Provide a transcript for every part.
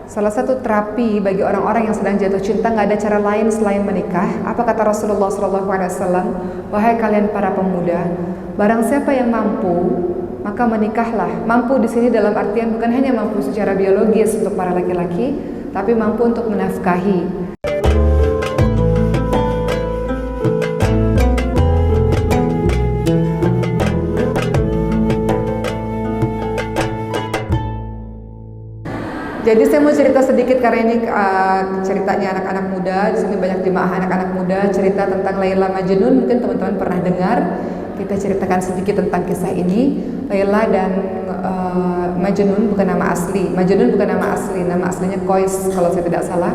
Salah satu terapi bagi orang-orang yang sedang jatuh cinta nggak ada cara lain selain menikah. Apa kata Rasulullah SAW? Wahai kalian para pemuda, barang siapa yang mampu, maka menikahlah. Mampu di sini dalam artian bukan hanya mampu secara biologis untuk para laki-laki, tapi mampu untuk menafkahi. Jadi saya mau cerita sedikit karena ini ceritanya anak-anak muda. Di sini banyak jemaah anak-anak muda, cerita tentang Laila Majnun. Mungkin teman-teman pernah dengar. Kita ceritakan sedikit tentang kisah ini. Laila dan Majnun bukan nama asli. Majnun bukan nama asli. Nama aslinya Qais kalau saya tidak salah.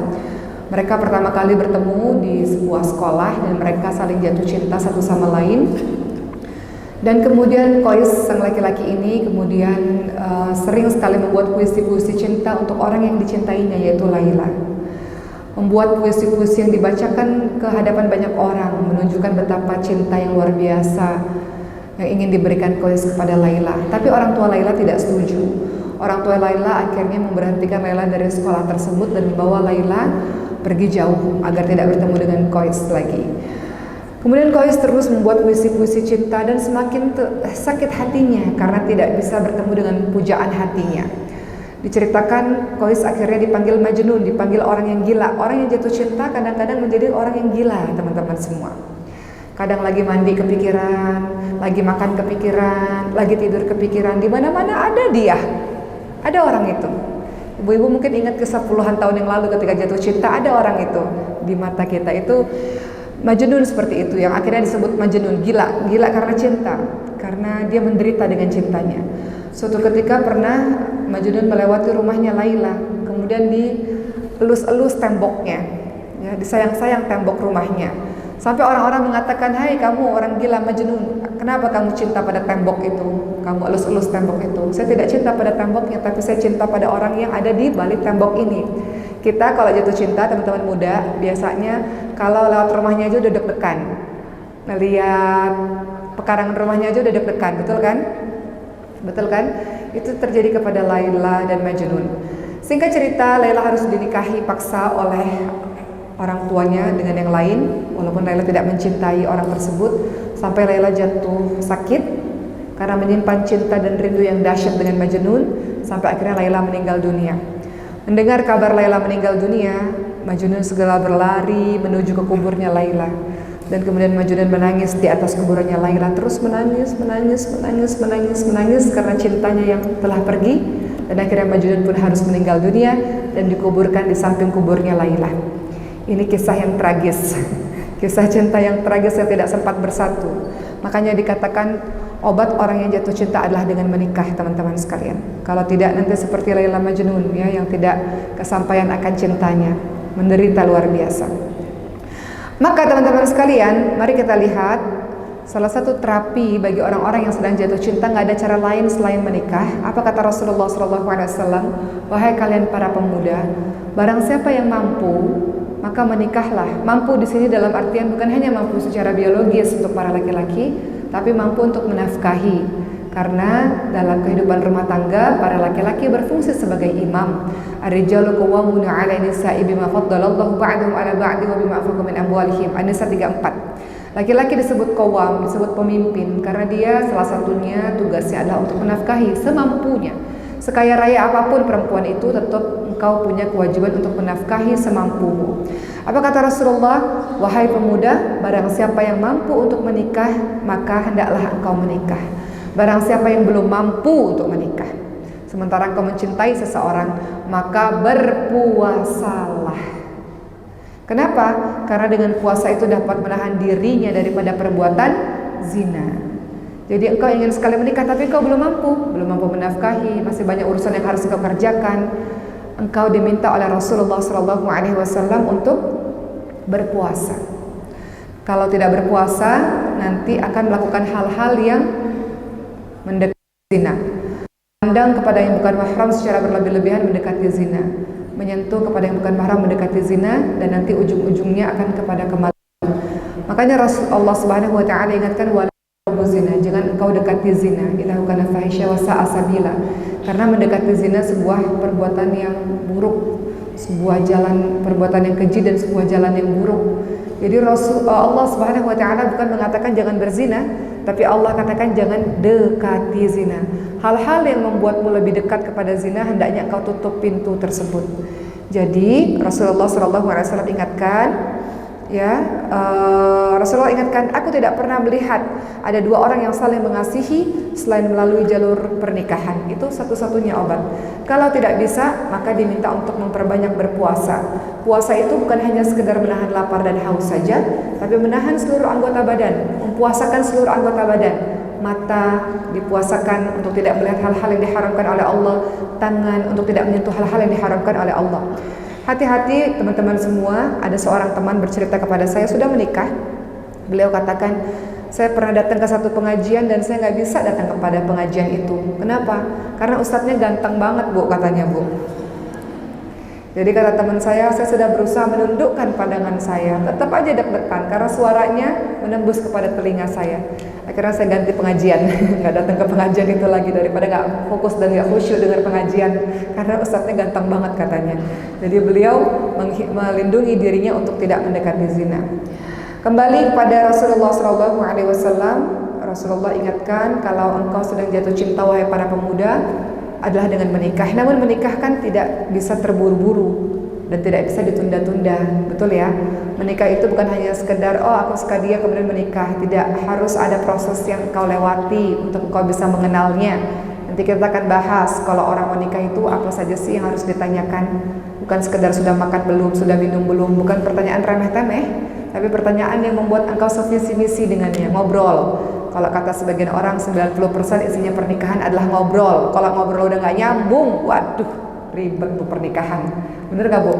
Mereka pertama kali bertemu di sebuah sekolah dan mereka saling jatuh cinta satu sama lain. Dan kemudian Qais sang laki-laki ini kemudian sering sekali membuat puisi-puisi cinta untuk orang yang dicintainya, yaitu Laila. Membuat puisi-puisi yang dibacakan ke hadapan banyak orang, menunjukkan betapa cinta yang luar biasa yang ingin diberikan Qais kepada Laila. Tapi orang tua Laila tidak setuju. Orang tua Laila akhirnya memberhentikan Laila dari sekolah tersebut dan membawa Laila pergi jauh agar tidak bertemu dengan Qais lagi. Kemudian Qais terus membuat puisi-puisi cinta dan semakin sakit hatinya karena tidak bisa bertemu dengan pujaan hatinya. Diceritakan Qais akhirnya dipanggil Majnun, dipanggil orang yang gila. Orang yang jatuh cinta kadang-kadang menjadi orang yang gila, teman-teman semua. Kadang lagi mandi kepikiran, lagi makan kepikiran, lagi tidur kepikiran, di mana-mana ada dia. Ada orang itu. Ibu-ibu mungkin ingat kisah puluhan tahun yang lalu ketika jatuh cinta, ada orang itu di mata kita itu. Majnun seperti itu, yang akhirnya disebut Majnun, gila karena cinta, karena dia menderita dengan cintanya. Suatu ketika pernah Majnun melewati rumahnya Laila, kemudian dielus-elus temboknya, ya, disayang-sayang tembok rumahnya. Sampai orang-orang mengatakan, hai kamu orang gila Majnun, kenapa kamu cinta pada tembok itu? Kamu elus-elus tembok itu. Saya tidak cinta pada temboknya, tapi saya cinta pada orang yang ada di balik tembok ini. Kita kalau jatuh cinta, teman-teman muda, biasanya kalau lewat rumahnya aja udah deg-degan, ngeliat pekarangan rumahnya aja udah deg-degan, betul kan? Betul kan? Itu terjadi kepada Laila dan Majnun. Singkat cerita, Laila harus dinikahi paksa oleh orang tuanya dengan yang lain, walaupun Laila tidak mencintai orang tersebut, sampai Laila jatuh sakit karena menyimpan cinta dan rindu yang dahsyat dengan Majnun, sampai akhirnya Laila meninggal dunia. Mendengar kabar Laila meninggal dunia, Majnun segera berlari menuju ke kuburnya Laila. Dan kemudian Majnun menangis di atas kuburannya Laila, terus menangis karena cintanya yang telah pergi. Dan akhirnya Majnun pun harus meninggal dunia dan dikuburkan di samping kuburnya Laila. Ini kisah yang tragis, kisah cinta yang tragis yang tidak sempat bersatu. Makanya dikatakan obat orang yang jatuh cinta adalah dengan menikah, teman-teman sekalian. Kalau tidak nanti seperti Laila Majnun, ya, yang tidak kesampaian akan cintanya, menderita luar biasa. Maka teman-teman sekalian, mari kita lihat salah satu terapi bagi orang-orang yang sedang jatuh cinta nggak ada cara lain selain menikah. Apa kata Rasulullah SAW? Wahai kalian para pemuda, barang siapa yang mampu, maka menikahlah. Mampu di sini dalam artian bukan hanya mampu secara biologis untuk para laki-laki, tapi mampu untuk menafkahi. Karena dalam kehidupan rumah tangga, para laki-laki berfungsi sebagai imam. Ar-rijalu qawwamuna 'ala nisa'i bima faddalallahu ba'dahum 'ala ba'din wa bima anfaqu min amwalihim. An-Nisa 34. Laki-laki disebut qawwam, disebut pemimpin karena dia salah satunya tugasnya adalah untuk menafkahi semampunya. Sekaya raya apapun perempuan itu, tetap engkau punya kewajiban untuk menafkahi semampumu. Apa kata Rasulullah? Wahai pemuda, barang siapa yang mampu untuk menikah, maka hendaklah engkau menikah. Barang siapa yang belum mampu untuk menikah, sementara engkau mencintai seseorang, maka berpuasalah. Kenapa? Karena dengan puasa itu dapat menahan dirinya daripada perbuatan zina. Jadi engkau ingin sekali menikah tapi engkau belum mampu menafkahi, masih banyak urusan yang harus engkau kerjakan. Engkau diminta oleh Rasulullah SAW untuk berpuasa. Kalau tidak berpuasa, nanti akan melakukan hal-hal yang mendekati zina. Pandang kepada yang bukan mahram secara berlebih-lebihan mendekati zina. Menyentuh kepada yang bukan mahram mendekati zina, dan nanti ujung-ujungnya akan kepada kemaluan. Makanya Rasulullah Subhanahu wa taala ingatkan wala zina, jangan engkau dekati zina, innahu kana fahisya wa sa'a sabila. Karena mendekati zina sebuah perbuatan yang buruk, sebuah jalan perbuatan yang keji dan sebuah jalan yang buruk. Jadi Allah Subhanahu wa taala bukan mengatakan jangan berzina, tapi Allah katakan jangan dekati zina. Hal-hal yang membuatmu lebih dekat kepada zina hendaknya kau tutup pintu tersebut. Jadi Rasulullah SAW ingatkan, Rasulullah ingatkan, aku tidak pernah melihat ada dua orang yang saling mengasihi selain melalui jalur pernikahan. Itu satu-satunya obat. Kalau tidak bisa, maka diminta untuk memperbanyak berpuasa. Puasa itu bukan hanya sekedar menahan lapar dan haus saja, tapi menahan seluruh anggota badan, mempuasakan seluruh anggota badan. Mata dipuasakan untuk tidak melihat hal-hal yang diharamkan oleh Allah, tangan untuk tidak menyentuh hal-hal yang diharamkan oleh Allah. Hati-hati teman-teman semua, ada seorang teman bercerita kepada saya sudah menikah. Beliau katakan, saya pernah datang ke satu pengajian dan saya nggak bisa datang kepada pengajian itu. Kenapa? Karena ustadznya ganteng banget bu, katanya bu. Jadi kata teman saya sudah berusaha menundukkan pandangan saya, tetap aja deg-degan karena suaranya menembus kepada telinga saya. Akhirnya saya ganti pengajian, nggak datang ke pengajian itu lagi daripada nggak fokus dan nggak khusyuk dengar pengajian karena ustadznya ganteng banget katanya. Jadi beliau melindungi dirinya untuk tidak mendekati zina. Kembali kepada Rasulullah SAW, Rasulullah ingatkan kalau engkau sedang jatuh cinta wahai para pemuda adalah dengan menikah. Namun menikah kan tidak bisa terburu-buru dan tidak bisa ditunda-tunda, betul ya? Menikah itu bukan hanya sekedar aku suka dia kemudian menikah. Tidak, harus ada proses yang kau lewati untuk kau bisa mengenalnya. Nanti kita akan bahas kalau orang menikah itu apa saja sih yang harus ditanyakan. Bukan sekedar sudah makan belum, sudah minum belum, bukan pertanyaan remeh-temeh, tapi pertanyaan yang membuat engkau sevisi misi dengannya, ngobrol. Kalau kata sebagian orang 90% isinya pernikahan adalah ngobrol. Kalau ngobrol udah gak nyambung, waduh ribet tuh pernikahan. Bener gak bu?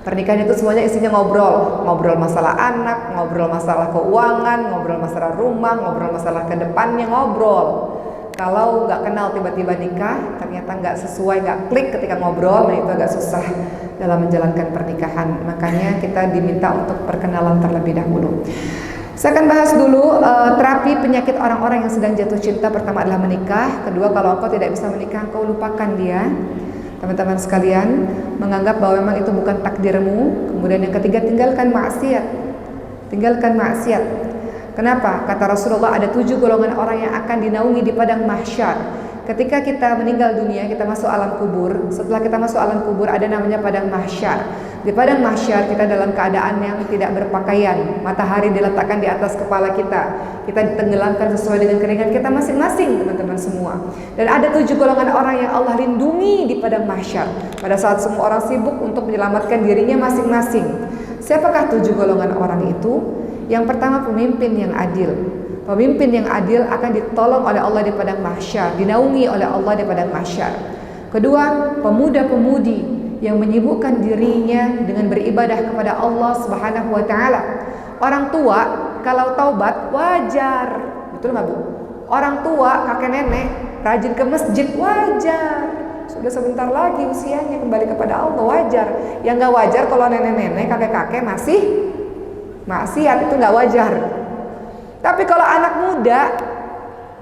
Pernikahan itu semuanya isinya ngobrol. Ngobrol masalah anak, ngobrol masalah keuangan, ngobrol masalah rumah, ngobrol masalah kedepannya, ngobrol. Kalau gak kenal tiba-tiba nikah, ternyata gak sesuai, gak klik ketika ngobrol, nah itu agak susah dalam menjalankan pernikahan. Makanya kita diminta untuk perkenalan terlebih dahulu. Saya akan bahas dulu terapi penyakit orang-orang yang sedang jatuh cinta. Pertama adalah menikah. Kedua, kalau engkau tidak bisa menikah, engkau lupakan dia. Teman-teman sekalian, menganggap bahwa memang itu bukan takdirmu. Kemudian yang ketiga, tinggalkan maksiat. Tinggalkan maksiat. Kenapa? Kata Rasulullah, ada 7 golongan orang yang akan dinaungi di padang mahsyar. Ketika kita meninggal dunia, kita masuk alam kubur. Setelah kita masuk alam kubur, ada namanya padang mahsyar. Di padang mahsyar kita dalam keadaan yang tidak berpakaian. Matahari diletakkan di atas kepala kita. Kita ditenggelamkan sesuai dengan keringat kita masing-masing, teman-teman semua. Dan ada 7 golongan orang yang Allah lindungi di padang mahsyar. Pada saat semua orang sibuk untuk menyelamatkan dirinya masing-masing. Siapakah 7 golongan orang itu? Yang pertama, pemimpin yang adil. Pemimpin yang adil akan ditolong oleh Allah di padang mahsyar, dinaungi oleh Allah di padang mahsyar. Kedua, pemuda-pemudi yang menyibukkan dirinya dengan beribadah kepada Allah Subhanahu wa taala. Orang tua kalau taubat wajar, betul nggak bu? Orang tua, kakek nenek rajin ke masjid wajar. Sudah sebentar lagi usianya kembali kepada Allah, wajar. Yang nggak wajar kalau nenek-nenek, kakek-kakek masih maksiat, itu nggak wajar. Tapi kalau anak muda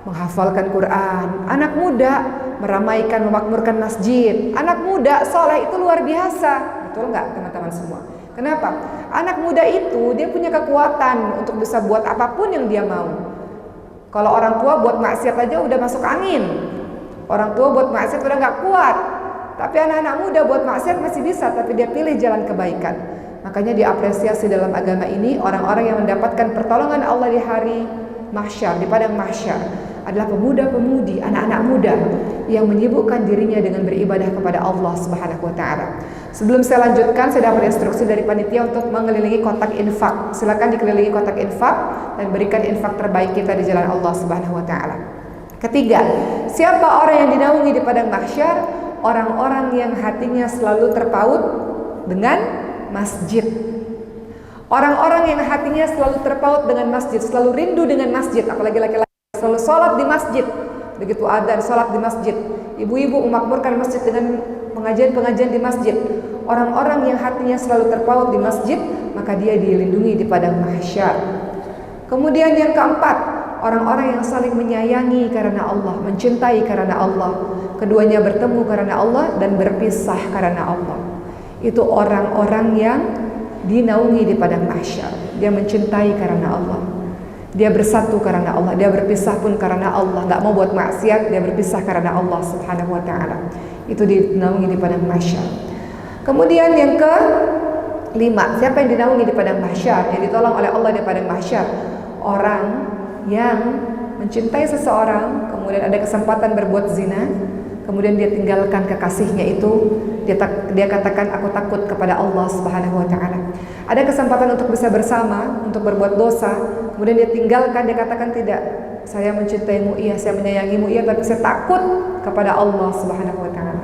menghafalkan Quran, anak muda meramaikan, memakmurkan masjid, anak muda soleh, itu luar biasa, betul nggak teman-teman semua? Kenapa? Anak muda itu dia punya kekuatan untuk bisa buat apapun yang dia mau. Kalau orang tua buat maksiat aja udah masuk angin, orang tua buat maksiat udah nggak kuat. Tapi anak-anak muda buat maksiat masih bisa, tapi dia pilih jalan kebaikan. Makanya diapresiasi dalam agama ini orang-orang yang mendapatkan pertolongan Allah di hari mahsyar, di padang mahsyar adalah pemuda-pemudi, anak-anak muda yang menyibukkan dirinya dengan beribadah kepada Allah Subhanahu wa taala. Sebelum saya lanjutkan, saya dapat instruksi dari panitia untuk mengelilingi kotak infak. Silakan dikelilingi kotak infak dan berikan infak terbaik kita di jalan Allah Subhanahu wa taala. Ketiga, siapa orang yang dinaungi di padang mahsyar? Orang-orang yang hatinya selalu terpaut dengan masjid. Orang-orang yang hatinya selalu terpaut dengan masjid, selalu rindu dengan masjid, apalagi laki-laki selalu sholat di masjid. Begitu adzan, sholat di masjid. Ibu-ibu memakmurkan masjid dengan pengajian-pengajian di masjid. Orang-orang yang hatinya selalu terpaut di masjid, maka dia dilindungi di padang mahsyar. Kemudian yang keempat, orang-orang yang saling menyayangi karena Allah, mencintai karena Allah. keduanya bertemu karena Allah dan berpisah karena Allah. Itu orang-orang yang dinaungi di padang mahsyar. Dia mencintai karena Allah, dia bersatu karena Allah, dia berpisah pun karena Allah, nggak mau buat maksiat, dia berpisah karena Allah Subhanahu wa taala. Itu dinaungi di padang mahsyar. Kemudian yang kelima, siapa yang dinaungi di padang mahsyar, yang ditolong oleh Allah di padang mahsyar? Orang yang mencintai seseorang, kemudian ada kesempatan berbuat zina, kemudian dia tinggalkan kekasihnya itu, dia katakan aku takut kepada Allah Subhanahu wa taala. Ada kesempatan untuk bisa bersama, untuk berbuat dosa, kemudian dia tinggalkan, dia katakan tidak, saya mencintaimu iya, saya menyayangimu iya, tapi saya takut kepada Allah Subhanahu wa taala.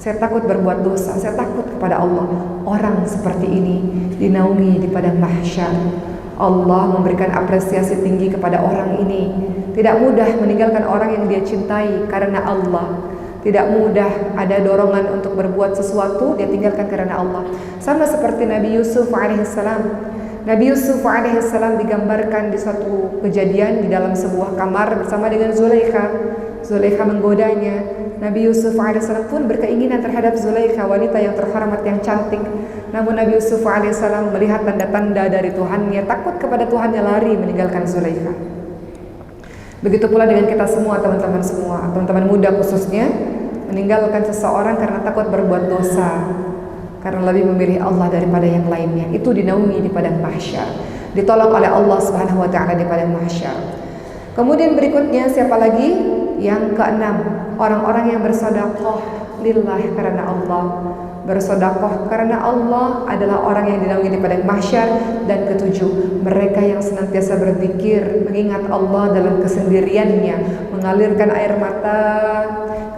Saya takut berbuat dosa, saya takut kepada Allah. Orang seperti ini dinaungi di padang mahsyar. Allah memberikan apresiasi tinggi kepada orang ini. Tidak mudah meninggalkan orang yang dia cintai karena Allah. Tidak mudah ada dorongan untuk berbuat sesuatu, dia tinggalkan karena Allah. Sama seperti Nabi Yusuf alaihissalam. Nabi Yusuf alaihissalam digambarkan di suatu kejadian di dalam sebuah kamar bersama dengan Zulaikha. Zulaikha menggodanya. Nabi Yusuf alaihissalam pun berkeinginan terhadap Zulaikha, wanita yang terhormat, yang cantik. Namun Nabi Yusuf alaihissalam melihat tanda-tanda dari Tuhannya, takut kepada Tuhannya, lari meninggalkan Zulaikha. Begitu pula dengan kita semua, teman-teman muda khususnya, meninggalkan seseorang karena takut berbuat dosa, karena lebih memilih Allah daripada yang lainnya. Itu dinaungi di padang mahsyar, ditolong oleh Allah Subhanahu wa taala di padang mahsyar. Kemudian berikutnya siapa lagi? Yang keenam, orang-orang yang bersedekah lillah karena Allah. Bersedekah karena Allah adalah orang yang dinaungi di padang mahsyar. Dan ketujuh, mereka yang senantiasa berzikir, mengingat Allah dalam kesendiriannya, mengalirkan air mata.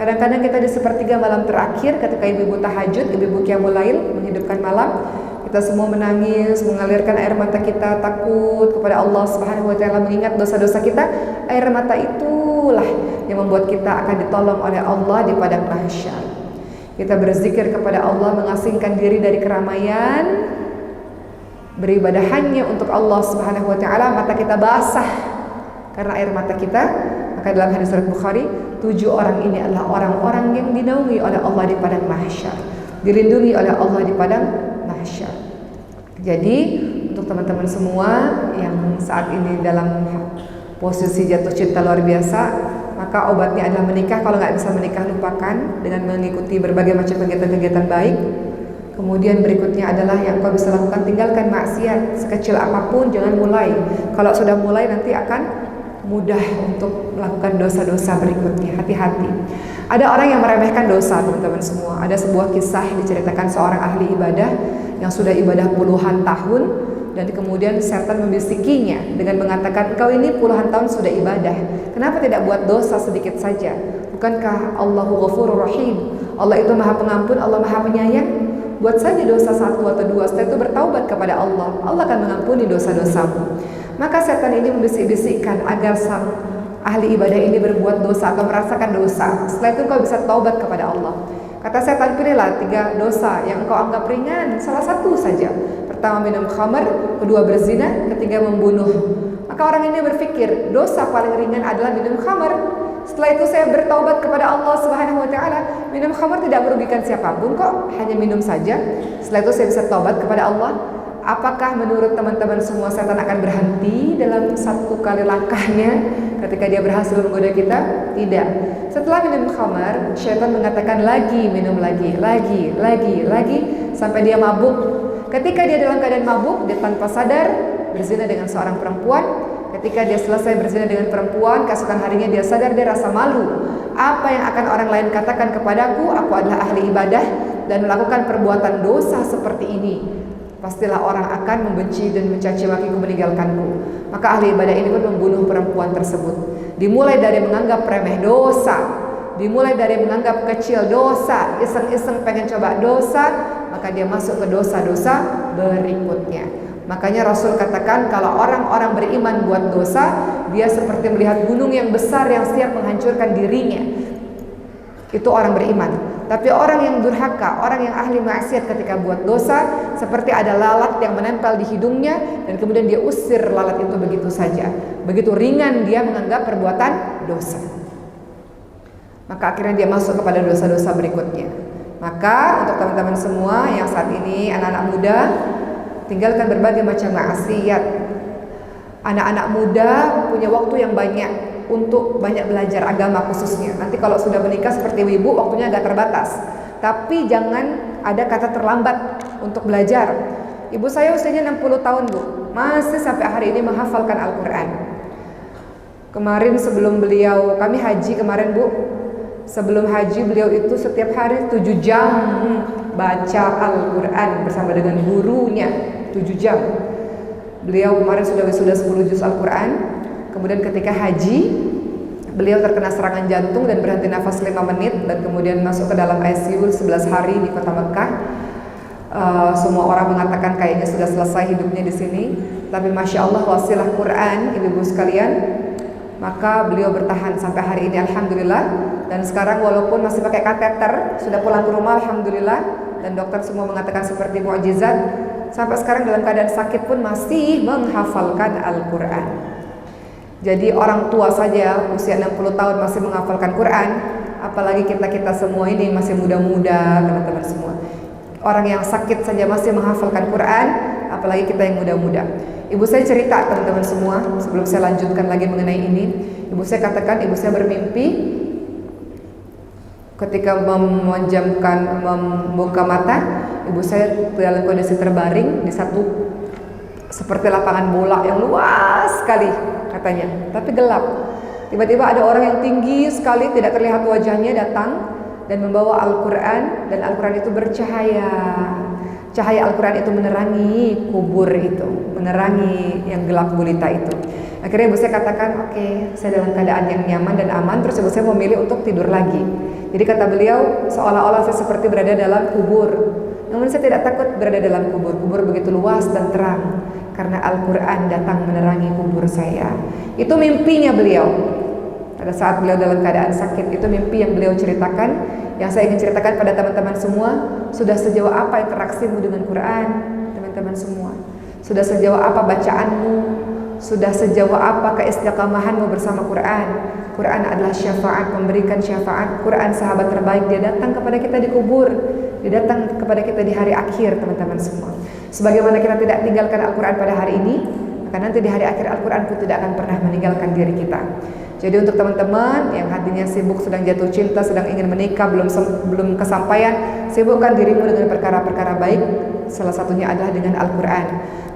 Kadang-kadang kita di sepertiga malam terakhir ketika ibu-ibu tahajud, ibu-ibu qiyamul lail, menghidupkan malam, kita semua menangis, mengalirkan air mata kita, takut kepada Allah Subhanahu wa taala, mengingat dosa-dosa kita. Air mata itulah yang membuat kita akan ditolong oleh Allah di padang mahsyar. Kita berzikir kepada Allah, mengasingkan diri dari keramaian, beribadah hanya untuk Allah Subhanahu wa taala. Mata kita basah karena air mata kita. Maka dalam hadis riwayat Bukhari, 7 orang ini adalah orang-orang yang dinaungi oleh Allah di padang mahsyar, dilindungi oleh Allah di padang mahsyar. Jadi untuk teman-teman semua yang saat ini dalam posisi jatuh cinta luar biasa, maka obatnya adalah menikah. Kalau nggak bisa menikah, lupakan dengan mengikuti berbagai macam kegiatan-kegiatan baik. Kemudian berikutnya adalah yang kau bisa lakukan, tinggalkan maksiat sekecil apapun, jangan mulai. Kalau sudah mulai nanti akan mudah untuk melakukan dosa-dosa berikutnya. Hati-hati. Ada orang yang meremehkan dosa, teman-teman semua. Ada sebuah kisah diceritakan seorang ahli ibadah yang sudah ibadah puluhan tahun, dan kemudian setan membisikinya dengan mengatakan, engkau ini puluhan tahun sudah ibadah, kenapa tidak buat dosa sedikit saja? Bukankah Allahu Ghafurur Rahim? Allah itu Maha Pengampun, Allah Maha Penyayang. Buat saja dosa 1 atau 2, setelah itu bertaubat kepada Allah, Allah akan mengampuni dosa-dosamu. Maka setan ini membisik-bisikkan agar sang ahli ibadah ini berbuat dosa atau merasakan dosa. Setelah itu kau bisa taubat kepada Allah. Kata setan, pilihlah 3 dosa yang engkau anggap ringan, salah satu saja. Pertama minum khamar, kedua berzina, ketiga membunuh. Maka orang ini berpikir, dosa paling ringan adalah minum khamar. Setelah itu saya bertaubat kepada Allah Subhanahu wa taala. Minum khamar tidak merugikan siapapun kok, hanya minum saja. Setelah itu saya bisa taubat kepada Allah. Apakah menurut teman-teman semua setan akan berhenti dalam 1 kali langkahnya ketika dia berhasil menggoda kita? Tidak. Setelah minum khamar, syaitan mengatakan lagi, minum lagi, sampai dia mabuk. Ketika dia dalam keadaan mabuk, dia tanpa sadar berzina dengan seorang perempuan. Ketika dia selesai berzina dengan perempuan, keesokan harinya dia sadar, dia rasa malu. Apa yang akan orang lain katakan kepadaku? Aku adalah ahli ibadah dan melakukan perbuatan dosa seperti ini. Pastilah orang akan membenci dan mencaci makiku, meninggalkanku. Maka ahli ibadah ini pun membunuh perempuan tersebut. Dimulai dari menganggap remeh dosa, dimulai dari menganggap kecil dosa, iseng-iseng pengen coba dosa, maka dia masuk ke dosa-dosa berikutnya. Makanya Rasul katakan, kalau orang-orang beriman buat dosa, dia seperti melihat gunung yang besar yang siap menghancurkan dirinya. Itu orang beriman. Tapi orang yang durhaka, orang yang ahli maksiat ketika buat dosa, seperti ada lalat yang menempel di hidungnya, dan kemudian dia usir lalat itu begitu saja. Begitu ringan dia menganggap perbuatan dosa. maka akhirnya dia masuk kepada dosa-dosa berikutnya. Maka untuk teman-teman semua yang saat ini anak-anak muda, tinggalkan berbagai macam maksiat. Anak-anak muda punya waktu yang banyak untuk banyak belajar agama khususnya. Nanti kalau sudah menikah seperti ibu, waktunya agak terbatas. Tapi jangan ada kata terlambat untuk belajar. Ibu saya usianya 60 tahun Bu, masih sampai hari ini menghafalkan Al-Quran. Kemarin sebelum beliau, kami haji kemarin Bu, sebelum haji beliau itu setiap hari 7 jam baca Al-Quran bersama dengan gurunya, 7 jam. Beliau kemarin sudah wisuda 10 juz Al-Quran. Kemudian ketika haji, beliau terkena serangan jantung dan berhenti nafas 5 menit dan kemudian masuk ke dalam ICU 11 hari di kota Mekah. Semua orang mengatakan kayaknya sudah selesai hidupnya di sini, tapi masya Allah wasilah Quran, ibu-ibu sekalian, maka beliau bertahan sampai hari ini alhamdulillah. Dan sekarang walaupun masih pakai kateter, sudah pulang ke rumah alhamdulillah, dan dokter semua mengatakan seperti mukjizat, sampai sekarang dalam keadaan sakit pun masih menghafalkan Al-Quran. Jadi orang tua saja usia 60 tahun masih menghafalkan Quran, apalagi kita semua ini masih muda-muda, teman-teman semua. Orang yang sakit saja masih menghafalkan Quran, apalagi kita yang muda-muda. Ibu saya cerita teman-teman semua, sebelum saya lanjutkan lagi mengenai ini. Ibu saya katakan, ibu saya bermimpi ketika membuka mata, ibu saya dalam kondisi terbaring di satu seperti lapangan bola yang luas sekali katanya, tapi gelap. Tiba-tiba ada orang yang tinggi sekali, tidak terlihat wajahnya, datang dan membawa Al-Quran, dan Al-Quran itu bercahaya. Cahaya Al-Quran itu menerangi kubur itu, menerangi yang gelap gulita itu. Akhirnya ibu saya katakan, oke, saya dalam keadaan yang nyaman dan aman. Terus ibu saya memilih untuk tidur lagi. Jadi kata beliau, seolah-olah saya seperti berada dalam kubur. Namun saya tidak takut berada dalam kubur. Kubur begitu luas dan terang karena Al-Quran datang menerangi kubur saya. Itu mimpinya beliau pada saat beliau dalam keadaan sakit. Itu mimpi yang beliau ceritakan. Yang saya ingin ceritakan pada teman-teman semua, sudah sejauh apa interaksimu dengan Quran, teman-teman semua? Sudah sejauh apa bacaanmu? Sudah sejauh apa keistiqamahanmu bersama Quran? Quran adalah syafaat, memberikan syafaat. Quran sahabat terbaik, dia datang kepada kita di kubur, dia datang kepada kita di hari akhir, teman-teman semua. Sebagaimana kita tidak tinggalkan Al-Quran pada hari ini, maka nanti di hari akhir Al-Quran pun tidak akan pernah meninggalkan diri kita. Jadi untuk teman-teman yang hatinya sibuk, sedang jatuh cinta, sedang ingin menikah, belum kesampaian, sibukkan dirimu dengan perkara-perkara baik. Salah satunya adalah dengan Al-Quran.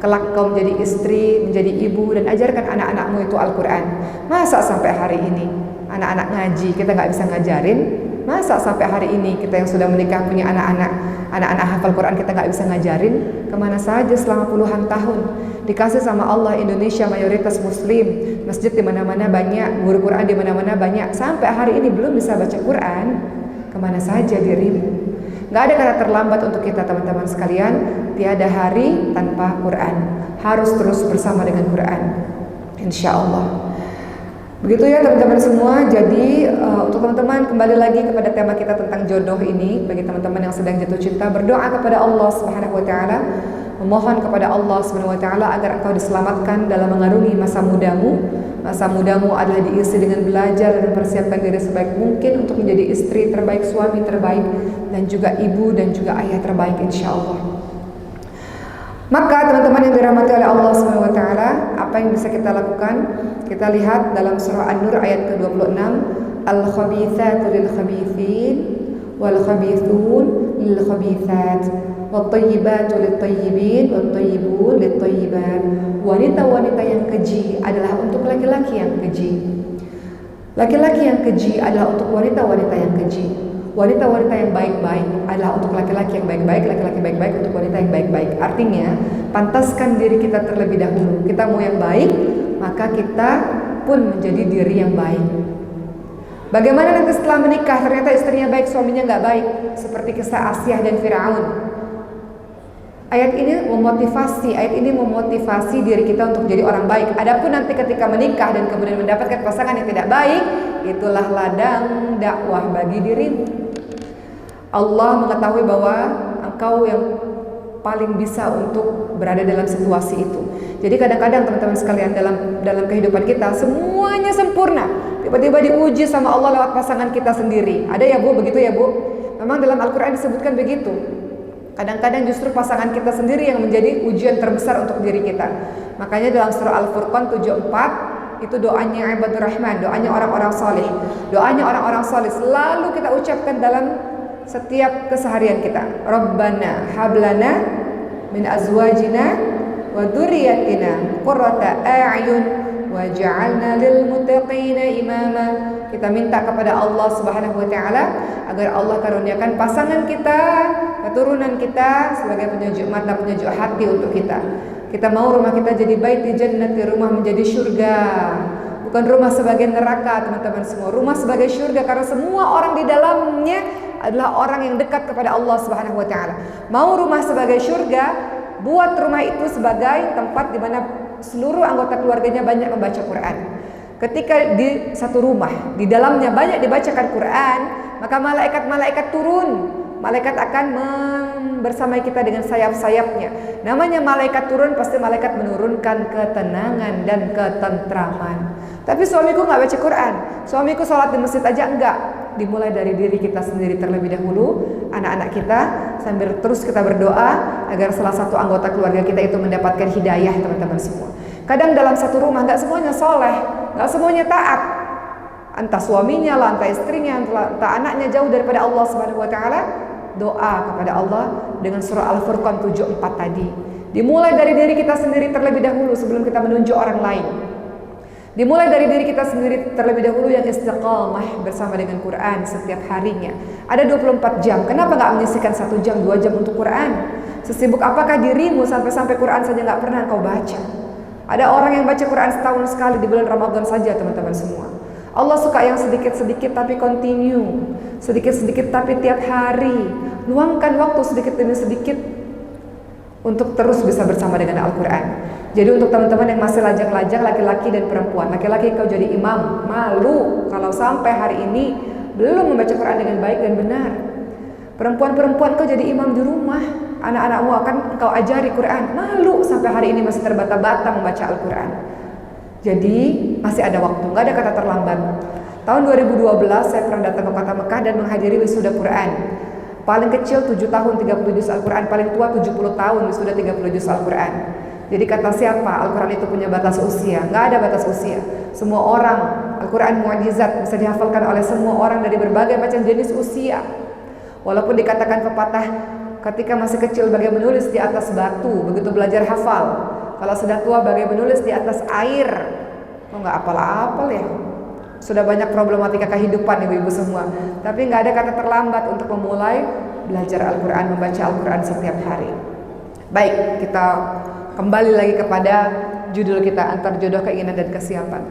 Kelak kau menjadi istri, menjadi ibu, dan ajarkan anak-anakmu itu Al-Quran. Masa sampai hari ini anak-anak ngaji kita nggak bisa ngajarin? Masa sampai hari ini kita yang sudah menikah punya anak-anak hafal Quran kita nggak bisa ngajarin? Kemana saja selama puluhan tahun? Dikasih sama Allah Indonesia mayoritas Muslim, masjid di mana-mana banyak, guru Quran di mana-mana banyak. Sampai hari ini belum bisa baca Quran. Kemana saja dirimu? Gak ada kata terlambat untuk kita teman-teman sekalian. Tiada hari tanpa Quran. Harus terus bersama dengan Quran, insya Allah. Begitu ya teman-teman semua. Jadi untuk teman-teman kembali lagi kepada tema kita tentang jodoh ini. Bagi teman-teman yang sedang jatuh cinta, berdoa kepada Allah Subhanahu Wa Taala, memohon kepada Allah Subhanahu Wa Taala agar engkau diselamatkan dalam mengarungi masa mudamu. Masa mudamu adalah diisi dengan belajar dan mempersiapkan diri sebaik mungkin untuk menjadi istri terbaik, suami terbaik, dan juga ibu dan juga ayah terbaik, insya Allah. Maka teman-teman yang dirahmati oleh Allah Subhanahu Wa Taala, apa yang bisa kita lakukan? Kita lihat dalam surah An-Nur ayat ke-26, Al-khabithatu lil-khabithin wal-khabithun lil-khabithat wat-tayyibatu lit-tayyibin wat-tayyibun lit-tayyibat. Wanita-wanita yang keji adalah untuk laki-laki yang keji. Laki-laki yang keji adalah untuk wanita-wanita yang keji. Wanita-wanita yang baik-baik adalah untuk laki-laki yang baik-baik, laki-laki baik-baik untuk wanita yang baik-baik. Artinya, pantaskan diri kita terlebih dahulu. Kita mau yang baik, maka kita pun menjadi diri yang baik. Bagaimana nanti setelah menikah ternyata istrinya baik, suaminya nggak baik, seperti kisah Asyah dan Firaun. Ayat ini memotivasi diri kita untuk jadi orang baik. Adapun nanti ketika menikah dan kemudian mendapatkan pasangan yang tidak baik, itulah ladang dakwah bagi dirimu. Allah mengetahui bahwa engkau yang paling bisa untuk berada dalam situasi itu. Jadi kadang-kadang teman-teman sekalian dalam kehidupan kita semuanya sempurna. tiba-tiba diuji sama Allah lewat pasangan kita sendiri. Ada ya Bu, begitu ya Bu? Memang dalam Al-Quran disebutkan begitu. Kadang-kadang justru pasangan kita sendiri yang menjadi ujian terbesar untuk diri kita. Makanya dalam surah Al-Furqan 74 itu doanya ibadur rahman, doanya orang-orang saleh. Doanya orang-orang saleh selalu kita ucapkan dalam setiap keseharian kita. Rabbana hablana min azwajina wa dzurriyyatina qurrata a'yun waj'alna lil muttaqina imama. Kita minta kepada Allah Subhanahu wa taala agar Allah karuniakan pasangan kita, keturunan kita sebagai penyejuk mata, penyejuk hati untuk kita. Kita mau rumah kita jadi bait di jannati, rumah menjadi surga. Bukan rumah sebagai neraka, teman-teman semua. Rumah sebagai surga karena semua orang di dalamnya adalah orang yang dekat kepada Allah Subhanahu wa taala. Mau rumah sebagai surga, buat rumah itu sebagai tempat di mana seluruh anggota keluarganya banyak membaca Quran. Ketika di satu rumah, di dalamnya banyak dibacakan Quran, maka malaikat-malaikat turun. Malaikat akan bersamai kita dengan sayap-sayapnya. Namanya malaikat turun, pasti malaikat menurunkan ketenangan dan ketentraman. Tapi suamiku nggak baca Quran, suamiku sholat di masjid aja enggak. Dimulai dari diri kita sendiri terlebih dahulu, anak-anak kita, sambil terus kita berdoa agar salah satu anggota keluarga kita itu mendapatkan hidayah, teman-teman semua. Kadang dalam satu rumah nggak semuanya soleh, nggak semuanya taat. Entah suaminya lah, entah istrinya, entah anaknya jauh daripada Allah Subhanahu wa taala. Doa kepada Allah dengan surah Al-Furqan 74 tadi. Dimulai dari diri kita sendiri terlebih dahulu sebelum kita menunjuk orang lain. Dimulai dari diri kita sendiri terlebih dahulu yang istiqamah bersama dengan Quran setiap harinya. Ada 24 jam, kenapa gak menyisihkan 1 jam, 2 jam untuk Quran? Sesibuk apakah dirimu sampai-sampai Quran saja gak pernah kau baca? Ada orang yang baca Quran setahun sekali di bulan Ramadan saja, teman-teman semua. Allah suka yang sedikit-sedikit tapi continue, sedikit-sedikit tapi tiap hari. Luangkan waktu sedikit demi sedikit untuk terus bisa bersama dengan Al-Quran. Jadi untuk teman-teman yang masih lajang-lajang, laki-laki dan perempuan, laki-laki kau jadi imam, malu kalau sampai hari ini belum membaca Quran dengan baik dan benar. Perempuan-perempuan kau jadi imam di rumah, anak-anakmu akan kau ajari Quran, malu sampai hari ini masih terbata-bata membaca Al-Quran. Jadi masih ada waktu, nggak ada kata terlambat. Tahun 2012 saya pernah datang ke kota Mekah dan menghadiri wisuda Quran. Paling kecil 7 tahun 30 juz Al-Quran, paling tua 70 tahun wisuda 30 juz Al-Quran. Jadi kata siapa Al-Quran itu punya batas usia? Nggak ada batas usia. Semua orang, Al-Quran mu'jizat, bisa dihafalkan oleh semua orang dari berbagai macam jenis usia. Walaupun dikatakan pepatah, ketika masih kecil bagai menulis di atas batu, begitu belajar hafal. Kalau sudah tua bagai menulis di atas air. Kok nggak apal-apal ya? Sudah banyak problematika kehidupan ibu-ibu semua. Tapi nggak ada kata terlambat untuk memulai belajar Al-Quran, membaca Al-Quran setiap hari. Baik, kita kembali lagi kepada judul kita, antar jodoh, keinginan dan kesiapan.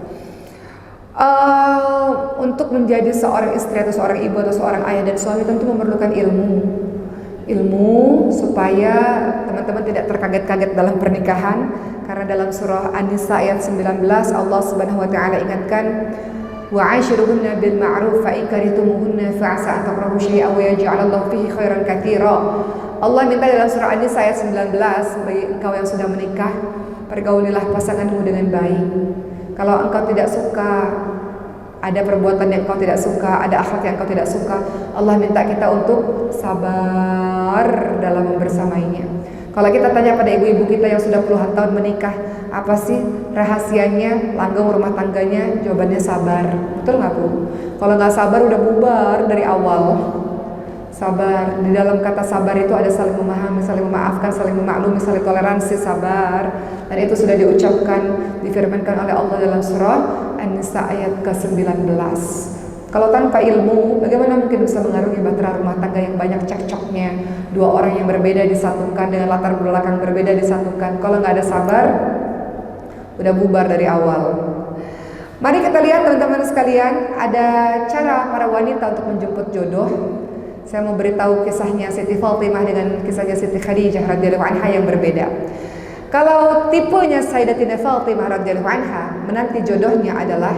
Untuk menjadi seorang istri atau seorang ibu atau seorang ayah dan suami tentu memerlukan ilmu supaya teman-teman tidak terkaget-kaget dalam pernikahan. Karena dalam surah An-Nisa ayat 19 Allah Subhanahu wa taala ingatkan, wa 'ashiruhunna bil ma'ruf fa in karihtumuhunna fa 'asa an takrahu syai'an wa yaj'alallahu fihi khairan katsira. Allah minta dalam surah An-Nisa ayat 19, bagi engkau yang sudah menikah, pergaulilah pasanganmu dengan baik. Kalau engkau tidak suka, ada perbuatan yang engkau tidak suka, ada akhlak yang engkau tidak suka, Allah minta kita untuk sabar dalam membersamainya. Kalau kita tanya pada ibu-ibu kita yang sudah puluhan tahun menikah, apa sih rahasianya langgeng rumah tangganya? Jawabannya sabar. Betul nggak Bu? Kalau nggak sabar udah bubar dari awal. Sabar, di dalam kata sabar itu ada saling memahami, saling memaafkan, saling memaklumi, saling toleransi, sabar. Dan itu sudah diucapkan, difirmankan oleh Allah dalam surah An-Nisa ayat ke-19. Kalau tanpa ilmu, bagaimana mungkin bisa mengarungi bahtera rumah tangga yang banyak cekcoknya? Dua orang yang berbeda disatukan dengan latar belakang berbeda disatukan. Kalau nggak ada sabar, udah bubar dari awal. Mari kita lihat teman-teman sekalian, ada cara para wanita untuk menjemput jodoh. Saya mau beritahu kisahnya Siti Fatimah dengan kisahnya Siti Khadijah radhiyallahu anha yang berbeda. Kalau tipenya Sayyidatina Fatimah radhiyallahu anha, menanti jodohnya adalah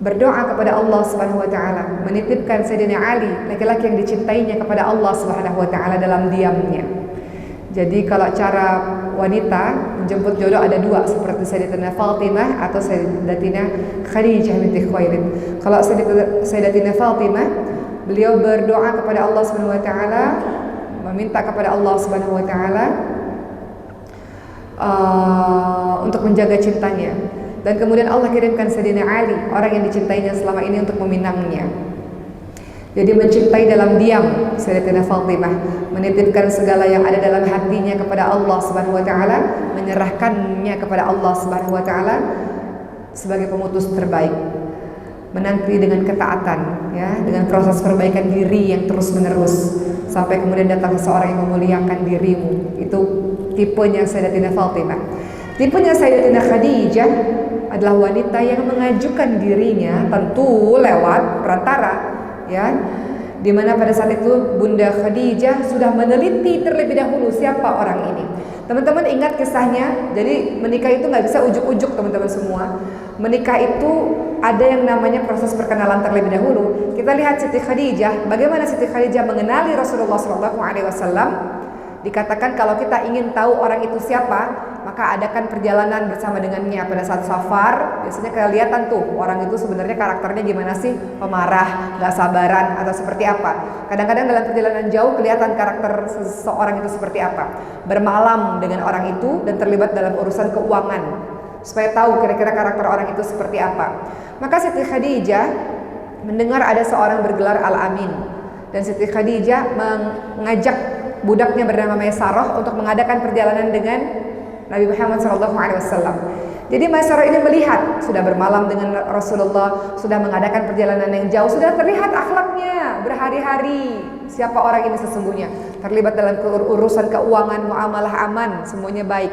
berdoa kepada Allah Subhanahu wa taala, menitipkan Sayyidina Ali, laki-laki yang dicintainya, kepada Allah Subhanahu wa taala dalam diamnya. Jadi kalau cara wanita menjemput jodoh ada dua, seperti Sayyidatina Fatimah atau Sayyidatina Khadijah binti Khuwailid. Kalau Sayyidatina Fatimah, beliau berdoa kepada Allah Subhanahu wa taala, meminta kepada Allah Subhanahu wa taala untuk menjaga cintanya. Dan kemudian Allah kirimkan Sayyidina Ali, orang yang dicintainya selama ini, untuk meminangnya. Jadi mencintai dalam diam Sayyidatina Fatimah, menitipkan segala yang ada dalam hatinya kepada Allah Subhanahu wa taala, menyerahkannya kepada Allah Subhanahu wa taala sebagai pemutus terbaik. Menanti dengan ketaatan, ya, dengan proses perbaikan diri yang terus-menerus sampai kemudian datang seseorang yang memuliakan dirimu. Itu tipenya Sayyidatina Fatimah. Tipenya Sayyidatina Khadijah adalah wanita yang mengajukan dirinya, tentu lewat perantara, ya, dimana pada saat itu Bunda Khadijah sudah meneliti terlebih dahulu siapa orang ini. Teman-teman ingat kisahnya. Jadi menikah itu nggak bisa ujuk-ujuk, teman-teman semua. Menikah itu ada yang namanya proses perkenalan terlebih dahulu. Kita lihat Siti Khadijah, bagaimana Siti Khadijah mengenali Rasulullah SAW. Dikatakan kalau kita ingin tahu orang itu siapa, maka adakan perjalanan bersama dengannya pada saat safar. Biasanya kelihatan tuh orang itu sebenarnya karakternya gimana sih, pemarah, gak sabaran, atau seperti apa. Kadang-kadang dalam perjalanan jauh kelihatan karakter seseorang itu seperti apa. Bermalam dengan orang itu dan terlibat dalam urusan keuangan, supaya tahu kira-kira karakter orang itu seperti apa. Maka Siti Khadijah mendengar ada seorang bergelar Al-Amin, dan Siti Khadijah mengajak budaknya bernama Maisarah untuk mengadakan perjalanan dengan Nabi Muhammad SAW. Jadi Maisarah ini melihat sudah bermalam dengan Rasulullah, sudah mengadakan perjalanan yang jauh, sudah terlihat akhlaknya berhari-hari. Siapa orang ini sesungguhnya? Terlibat dalam urusan keuangan, muamalah aman, semuanya baik.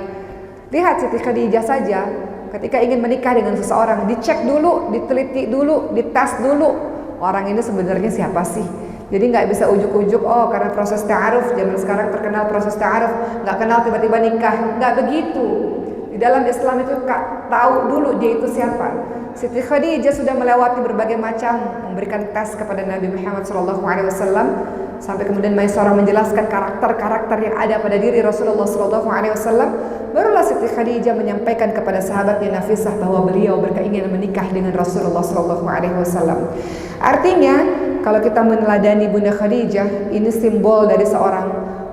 Lihat Siti Khadijah saja ketika ingin menikah dengan seseorang, dicek dulu, diteliti dulu, dites dulu, orang ini sebenarnya siapa sih? Jadi nggak bisa ujuk-ujuk, oh karena proses ta'aruf, zaman sekarang terkenal proses ta'aruf, nggak kenal tiba-tiba nikah, nggak begitu. Di dalam Islam itu tahu dulu dia itu siapa. Siti Khadijah sudah melewati berbagai macam, memberikan tes kepada Nabi Muhammad SAW, sampai kemudian Maisarah menjelaskan karakter-karakter yang ada pada diri Rasulullah SAW. Barulah Siti Khadijah menyampaikan kepada sahabatnya Nafisah bahwa beliau berkeinginan menikah dengan Rasulullah SAW. Artinya, kalau kita meneladani Bunda Khadijah, ini simbol dari seorang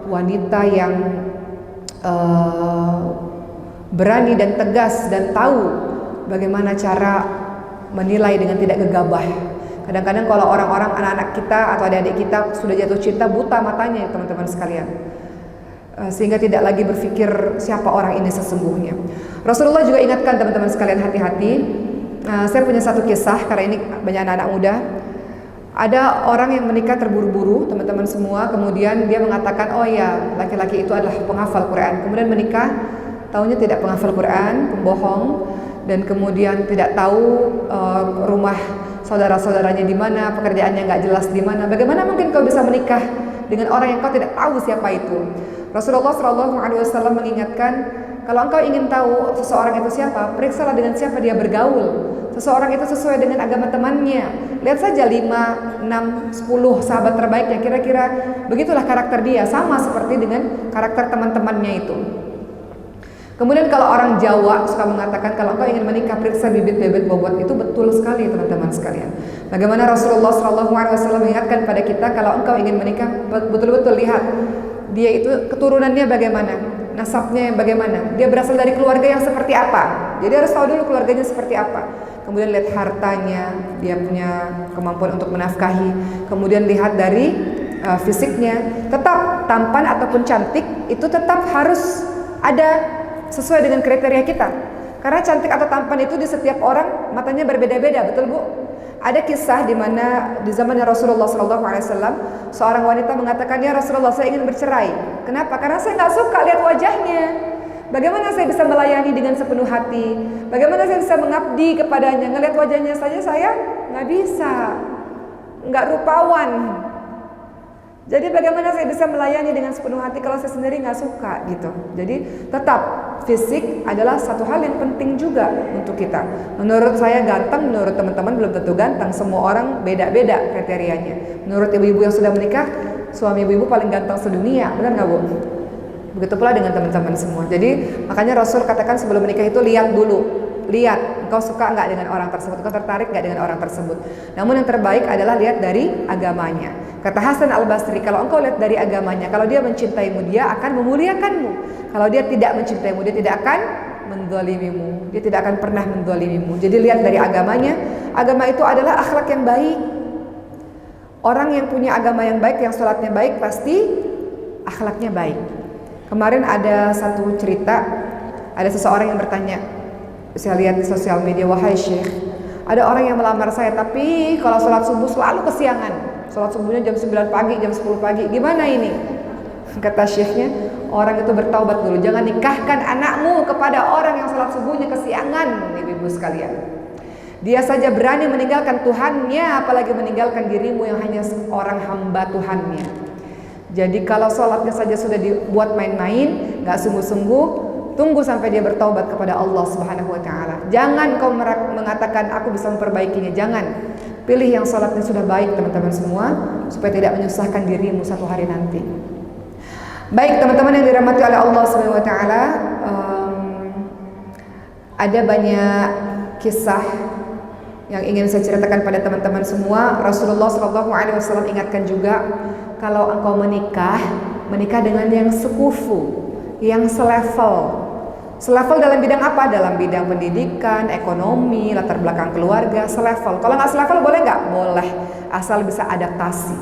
wanita yang berani dan tegas dan tahu bagaimana cara menilai dengan tidak gegabah. Kadang-kadang kalau orang-orang, anak-anak kita atau adik-adik kita sudah jatuh cinta, buta matanya, teman-teman sekalian, sehingga tidak lagi berpikir siapa orang ini sesungguhnya. Rasulullah juga ingatkan teman-teman sekalian, hati-hati. Saya punya satu kisah, karena ini banyak anak-anak muda. Ada orang yang menikah terburu-buru, teman-teman semua. Kemudian dia mengatakan, oh ya, laki-laki itu adalah penghafal Quran. Kemudian menikah, taunya tidak penghafal Quran, pembohong, dan kemudian tidak tahu rumah saudara-saudaranya di mana, pekerjaannya nggak jelas di mana. Bagaimana mungkin kau bisa menikah dengan orang yang kau tidak tahu siapa itu? Rasulullah SAW mengingatkan, kalau engkau ingin tahu seseorang itu siapa, periksalah dengan siapa dia bergaul. Seseorang itu sesuai dengan agama temannya. Lihat saja 5, 6, 10 sahabat terbaiknya, kira-kira begitulah karakter dia, sama seperti dengan karakter teman-temannya itu. Kemudian kalau orang Jawa suka mengatakan, kalau engkau ingin menikah, periksa bibit-bibit bobot. Itu betul sekali, teman-teman sekalian. Bagaimana Rasulullah SAW mengingatkan pada kita, kalau engkau ingin menikah, betul-betul lihat dia itu keturunannya bagaimana, nasabnya bagaimana, dia berasal dari keluarga yang seperti apa. Jadi harus tahu dulu keluarganya seperti apa. Kemudian lihat hartanya, dia punya kemampuan untuk menafkahi. Kemudian lihat dari fisiknya. Tetap tampan ataupun cantik itu tetap harus ada sesuai dengan kriteria kita. Karena cantik atau tampan itu di setiap orang matanya berbeda-beda, betul Bu? Ada kisah di mana di zamannya Rasulullah SAW, seorang wanita mengatakan, ya Rasulullah, saya ingin bercerai. Kenapa? Karena saya nggak suka lihat wajahnya. Bagaimana saya bisa melayani dengan sepenuh hati? Bagaimana saya bisa mengabdi kepadanya? Ngelihat wajahnya saja saya nggak bisa, nggak rupawan. Jadi bagaimana saya bisa melayani dengan sepenuh hati kalau saya sendiri nggak suka gitu? Jadi tetap fisik adalah satu hal yang penting juga untuk kita. Menurut saya ganteng, menurut teman-teman belum tentu ganteng. Semua orang beda-beda kriterianya. Menurut ibu-ibu yang sudah menikah, suami ibu-ibu paling ganteng sedunia, benar nggak Bu? Begitu pula dengan teman-teman semua. Jadi makanya Rasul katakan sebelum menikah itu lihat dulu. Lihat, engkau suka nggak dengan orang tersebut, engkau tertarik nggak dengan orang tersebut. Namun yang terbaik adalah lihat dari agamanya. Kata Hasan Al-Basri, kalau engkau lihat dari agamanya, kalau dia mencintaimu, dia akan memuliakanmu. Kalau dia tidak mencintaimu, dia tidak akan menzalimimu. Dia tidak akan pernah menzalimimu. Jadi lihat dari agamanya. Agama itu adalah akhlak yang baik. Orang yang punya agama yang baik, yang sholatnya baik, pasti akhlaknya baik. Kemarin ada satu cerita, ada seseorang yang bertanya, saya lihat di sosial media, wahai Syekh, ada orang yang melamar saya, tapi kalau sholat subuh selalu kesiangan. Sholat subuhnya jam 9 pagi, jam 10 pagi. Gimana ini? Kata Syekhnya, orang itu bertaubat dulu. Jangan nikahkan anakmu kepada orang yang sholat subuhnya kesiangan, ibu-ibu sekalian. Dia saja berani meninggalkan Tuhannya, apalagi meninggalkan dirimu yang hanya orang hamba Tuhannya. Jadi kalau sholatnya saja sudah dibuat main-main, gak sungguh-sungguh, tunggu sampai dia bertaubat kepada Allah Subhanahu wa taala. Jangan kau mengatakan aku bisa memperbaikinya, jangan. Pilih yang salatnya sudah baik teman-teman semua, supaya tidak menyusahkan dirimu satu hari nanti. Baik teman-teman yang dirahmati oleh Allah Subhanahu wa taala, ada banyak kisah yang ingin saya ceritakan pada teman-teman semua. Rasulullah SAW ingatkan juga, kalau engkau menikah dengan yang sekufu, yang selevel. Selevel dalam bidang apa? Dalam bidang pendidikan, ekonomi, latar belakang keluarga, selevel. Kalau nggak selevel boleh nggak? Boleh, asal bisa adaptasi.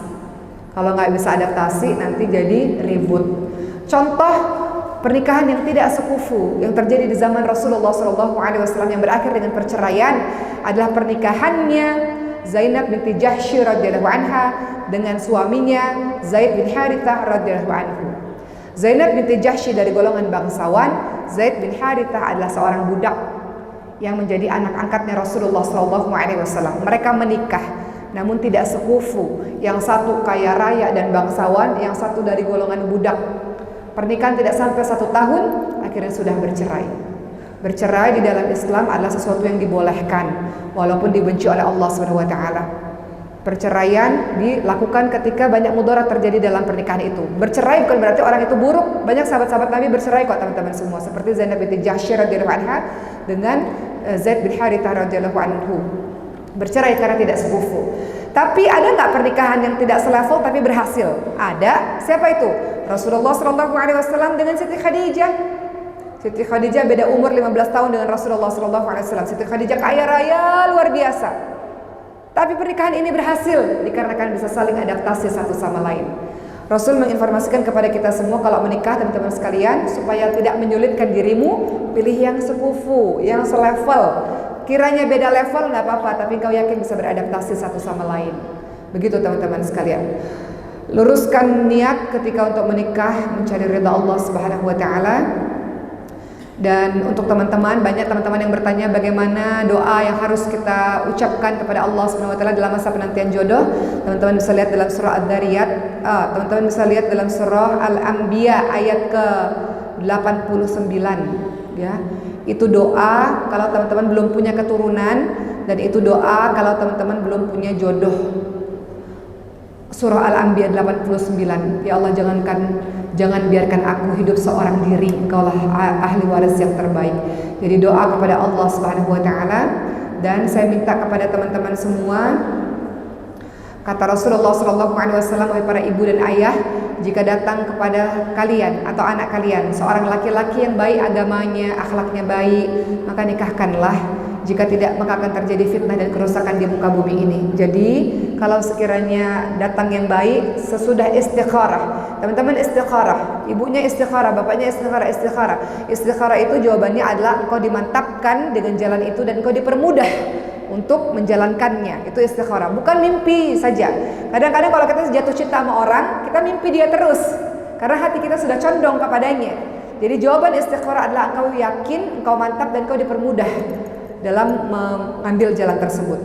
Kalau nggak bisa adaptasi nanti jadi ribut. Contoh pernikahan yang tidak sekufu yang terjadi di zaman Rasulullah SAW yang berakhir dengan perceraian adalah pernikahannya Zainab binti Jahsy radhiyallahu anha dengan suaminya Zaid bin Harithah radhiyallahu anhu. Zainab binti Jahsy dari golongan bangsawan, Zaid bin Harithah adalah seorang budak yang menjadi anak angkatnya Rasulullah SAW. Mereka menikah, namun tidak sekufu. Yang satu kaya raya dan bangsawan, yang satu dari golongan budak. Pernikahan tidak sampai 1 tahun, akhirnya sudah bercerai. Bercerai di dalam Islam adalah sesuatu yang dibolehkan, walaupun dibenci oleh Allah SWT. Perceraian dilakukan ketika banyak mudarat terjadi dalam pernikahan itu. Bercerai bukan berarti orang itu buruk. Banyak sahabat-sahabat Nabi bercerai kok teman-teman semua. Seperti Zainab binti Jahsy radhiyallahu anha dengan Zaid bin Harithah radhiyallahu anhu. Bercerai karena tidak sekufu. Tapi ada nggak pernikahan yang tidak selevel tapi berhasil? Ada. Siapa itu? Rasulullah SAW dengan Siti Khadijah. Siti Khadijah beda umur 15 tahun dengan Rasulullah SAW. Siti Khadijah kaya raya luar biasa. Tapi pernikahan ini berhasil dikarenakan bisa saling adaptasi satu sama lain. Rasul menginformasikan kepada kita semua kalau menikah teman-teman sekalian, supaya tidak menyulitkan dirimu, pilih yang sekufu, yang selevel. Kiranya beda level nggak apa-apa, tapi kau yakin bisa beradaptasi satu sama lain. Begitu teman-teman sekalian. Luruskan niat ketika untuk menikah, mencari ridha Allah Subhanahu wa taala. Dan untuk teman-teman, banyak teman-teman yang bertanya bagaimana doa yang harus kita ucapkan kepada Allah Subhanahu wa taala dalam masa penantian jodoh. Teman-teman bisa lihat dalam surah Ad-Dariyat, teman-teman bisa lihat dalam surah Al-Anbiya ayat ke-89 ya. Itu doa kalau teman-teman belum punya keturunan, dan itu doa kalau teman-teman belum punya jodoh. Surah Al-Anbiya 89. Ya Allah, jangan biarkan aku hidup seorang diri. Engkaulah ahli waris yang terbaik. Jadi doa kepada Allah Subhanahu wa taala. Dan saya minta kepada teman-teman semua, kata Rasulullah SAW, wahai para ibu dan ayah, jika datang kepada kalian atau anak kalian seorang laki-laki yang baik agamanya, akhlaknya baik, maka nikahkanlah. Jika tidak, maka akan terjadi fitnah dan kerusakan di muka bumi ini. Jadi kalau sekiranya datang yang baik, sesudah istikharah, teman-teman istikharah, ibunya istikharah, bapaknya istikharah. Istikharah itu jawabannya adalah engkau dimantapkan dengan jalan itu dan engkau dipermudah untuk menjalankannya. Itu istikharah, bukan mimpi saja. Kadang-kadang kalau kita jatuh cinta sama orang, kita mimpi dia terus karena hati kita sudah condong kepadanya. Jadi jawaban istikharah adalah engkau yakin, engkau mantap, dan engkau dipermudah dalam mengambil jalan tersebut.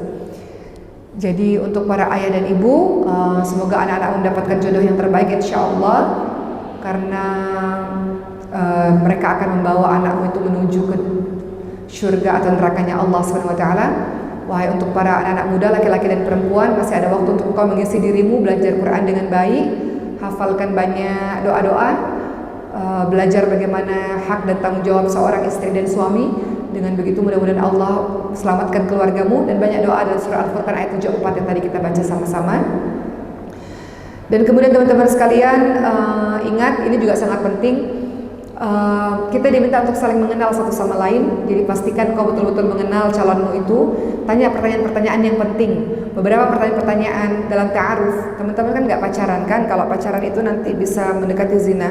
Jadi untuk para ayah dan ibu, semoga anak-anak mendapatkan jodoh yang terbaik insyaAllah, karena mereka akan membawa anakmu itu menuju ke surga atau nerakanya Allah SWT. Wahai untuk para anak-anak muda, laki-laki dan perempuan, masih ada waktu untuk kau mengisi dirimu, belajar Quran dengan baik, hafalkan banyak doa-doa, belajar bagaimana hak dan tanggung jawab seorang istri dan suami. Dengan begitu mudah-mudahan Allah selamatkan keluargamu, dan banyak doa dalam surah Al-Furqan ayat 74 yang tadi kita baca sama-sama. Dan kemudian teman-teman sekalian, ingat ini juga sangat penting. Kita diminta untuk saling mengenal satu sama lain. Jadi pastikan kau betul-betul mengenal calonmu itu. Tanya pertanyaan-pertanyaan yang penting. Beberapa pertanyaan dalam ta'aruf. Teman-teman kan nggak pacaran kan? Kalau pacaran itu nanti bisa mendekati zina.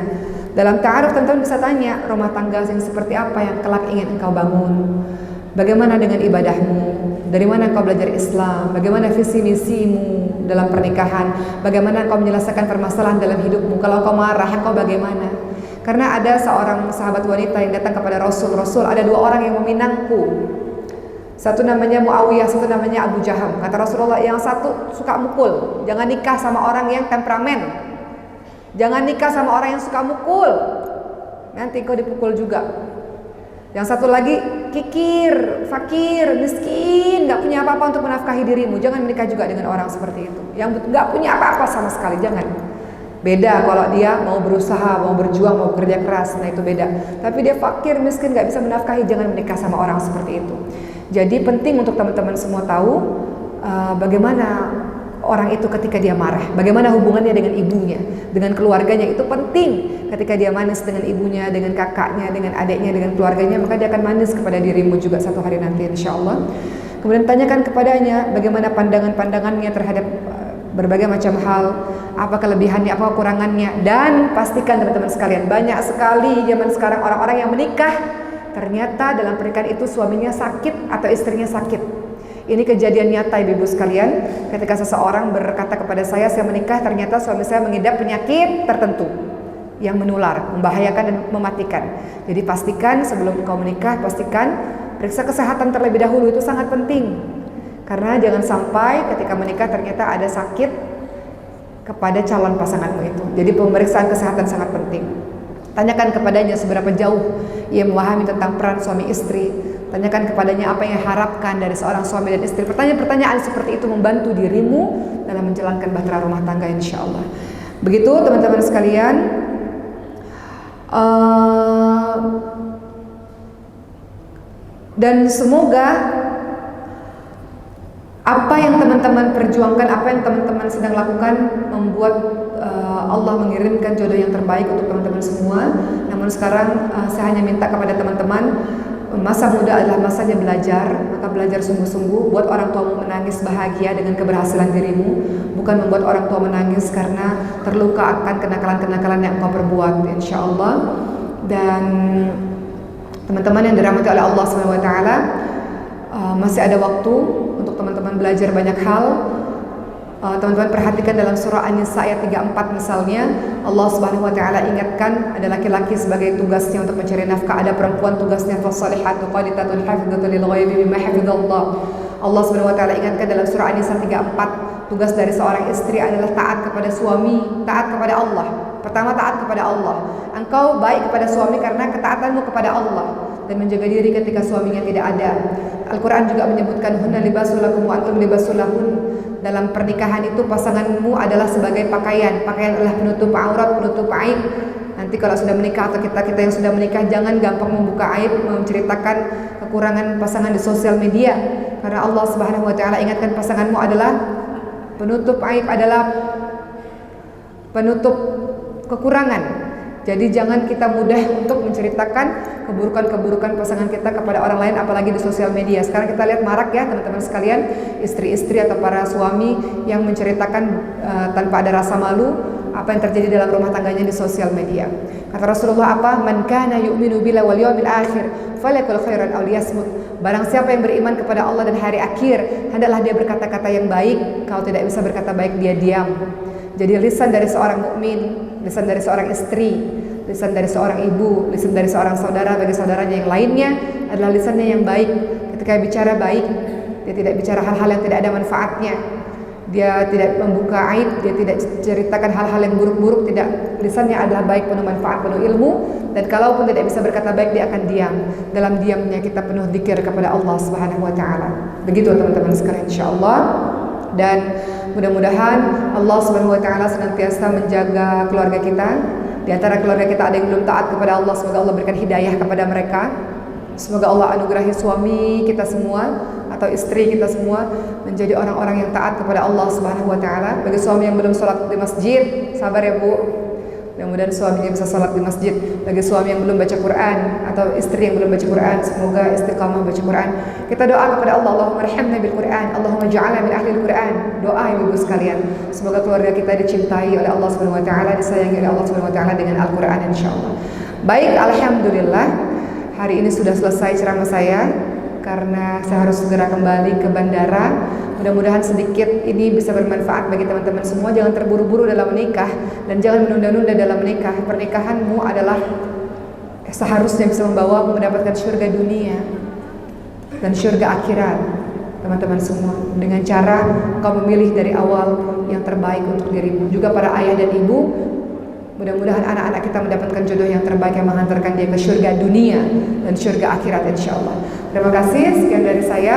Dalam ta'aruf teman-teman bisa tanya rumah tangga yang seperti apa yang kelak ingin engkau bangun. Bagaimana dengan ibadahmu? Dari mana kau belajar Islam? Bagaimana visi misimu dalam pernikahan? Bagaimana kau menyelesaikan permasalahan dalam hidupmu? Kalau kau marah, kau bagaimana? Karena ada seorang sahabat wanita yang datang kepada Rasul, ada 2 orang yang meminangku. Satu namanya Muawiyah, satu namanya Abu Jaham. Kata Rasulullah, yang satu suka mukul. Jangan nikah sama orang yang temperamen. Jangan nikah sama orang yang suka mukul. Nanti kau dipukul juga. Yang satu lagi kikir, fakir, miskin, gak punya apa-apa untuk menafkahi dirimu. Jangan menikah juga dengan orang seperti itu, yang gak punya apa-apa sama sekali. Jangan. Beda kalau dia mau berusaha, mau berjuang, mau bekerja keras, nah itu beda. Tapi dia fakir, miskin, gak bisa menafkahi, jangan menikah sama orang seperti itu. Jadi penting untuk teman-teman semua tahu bagaimana orang itu ketika dia marah, bagaimana hubungannya dengan ibunya, dengan keluarganya. Itu penting. Ketika dia manis dengan ibunya, dengan kakaknya, dengan adiknya, dengan keluarganya, maka dia akan manis kepada dirimu juga satu hari nanti, insya Allah. Kemudian tanyakan kepadanya bagaimana pandangan-pandangannya terhadap berbagai macam hal, apa kelebihannya, apa kekurangannya. Dan pastikan teman-teman sekalian, banyak sekali zaman sekarang orang-orang yang menikah, ternyata dalam pernikahan itu suaminya sakit atau istrinya sakit. Ini kejadian nyata ibu sekalian. Ketika seseorang berkata kepada saya menikah, ternyata suami saya mengidap penyakit tertentu yang menular, membahayakan dan mematikan. Jadi pastikan sebelum kau menikah, pastikan periksa kesehatan terlebih dahulu. Itu sangat penting. Karena jangan sampai ketika menikah ternyata ada sakit kepada calon pasanganmu itu. Jadi pemeriksaan kesehatan sangat penting. Tanyakan kepadanya seberapa jauh ia memahami tentang peran suami istri. Tanyakan kepadanya apa yang harapkan dari seorang suami dan istri. Pertanyaan-pertanyaan seperti itu membantu dirimu dalam menjalankan bahtera rumah tangga, insya Allah. Begitu teman-teman sekalian. Dan semoga apa yang teman-teman perjuangkan, apa yang teman-teman sedang lakukan membuat Allah mengirimkan jodoh yang terbaik untuk teman-teman semua. Namun sekarang saya hanya minta kepada teman-teman, masa muda adalah masanya belajar, maka belajar sungguh-sungguh. Buat orang tuamu menangis bahagia dengan keberhasilan dirimu, bukan membuat orang tua menangis karena terluka akan kenakalan-kenakalan yang engkau perbuat, insya Allah. Dan teman-teman yang dirahmati oleh Allah SWT, masih ada waktu untuk teman-teman belajar banyak hal. Teman-teman perhatikan dalam surah An-Nisa ayat 34 misalnya, Allah Subhanahu wa taala ingatkan ada laki-laki sebagai tugasnya untuk mencari nafkah, ada perempuan tugasnya fasalihatu qanitatun hafidhatun lil ghaibi bima hafizallah. Allah Subhanahu wa taala ingatkan dalam surah An-Nisa 34, tugas dari seorang istri adalah taat kepada suami, taat kepada Allah. Pertama, taat kepada Allah. Engkau baik kepada suami karena ketaatanmu kepada Allah dan menjaga diri ketika suaminya tidak ada. Al-Quran juga menyebutkan hunna libasul lakum wa antum libasul lahun. Dalam pernikahan itu pasanganmu adalah sebagai pakaian. Pakaian adalah penutup aurat, penutup aib. Nanti kalau sudah menikah atau kita yang sudah menikah, jangan gampang membuka aib, menceritakan kekurangan pasangan di sosial media. Karena Allah Subhanahu wa taala ingatkan pasanganmu adalah penutup aib, adalah penutup kekurangan. Jadi jangan kita mudah untuk menceritakan keburukan-keburukan pasangan kita kepada orang lain, apalagi di sosial media. Sekarang kita lihat marak ya teman-teman sekalian, istri-istri atau para suami yang menceritakan tanpa ada rasa malu apa yang terjadi dalam rumah tangganya di sosial media. Kata Rasulullah apa? Man kana yu'minu billahi wal yawmil akhir falyakul khairan aw liyasmut. Barang siapa yang beriman kepada Allah dan hari akhir, hendaklah dia berkata-kata yang baik. Kalau tidak bisa berkata baik, dia diam. Jadi lisan dari seorang mukmin, lisan dari seorang istri, lisan dari seorang ibu, lisan dari seorang saudara bagi saudaranya yang lainnya adalah lisannya yang baik. Ketika bicara baik, dia tidak bicara hal-hal yang tidak ada manfaatnya. Dia tidak membuka aib, dia tidak ceritakan hal-hal yang buruk-buruk, tidak. Lisannya adalah baik, penuh manfaat, penuh ilmu. Dan kalaupun tidak bisa berkata baik, dia akan diam. Dalam diamnya kita penuh dzikir kepada Allah Subhanahu wa taala. Begitu teman-teman sekalian, insyaallah. Dan mudah-mudahan Allah Subhanahu wa taala senantiasa menjaga keluarga kita Di antara keluarga kita ada yang belum taat kepada Allah, semoga Allah berikan hidayah kepada mereka. Semoga Allah anugerahi suami kita semua atau istri kita semua menjadi orang-orang yang taat kepada Allah Subhanahu wa taala. Bagi suami yang belum sholat di masjid, sabar ya Bu. Mudah-mudahan suaminya bisa sholat di masjid. Bagi suami yang belum baca Quran atau istri yang belum baca Quran, semoga istiqamah baca Quran. Kita doa kepada Allah, Allahumma arhamna bil Quran, Allahumma ja'alna min ahli Quran. Doa ibu-ibu sekalian, semoga keluarga kita dicintai oleh Allah Subhanahu wa taala, disayangi oleh Allah Subhanahu wa taala dengan Al-Quran insyaallah. Baik, alhamdulillah. Hari ini sudah selesai ceramah saya karena saya harus segera kembali ke bandara. Mudah-mudahan sedikit ini bisa bermanfaat bagi teman-teman semua. Jangan terburu-buru dalam menikah dan jangan menunda-nunda dalam menikah. Pernikahanmu adalah seharusnya bisa membawamu mendapatkan surga dunia dan surga akhirat, teman-teman semua. Dengan cara kau memilih dari awal yang terbaik untuk dirimu. Juga para ayah dan ibu, mudah-mudahan anak-anak kita mendapatkan jodoh yang terbaik yang menghantarkan dia ke surga dunia dan surga akhirat insyaallah. Terima kasih, sekian dari saya.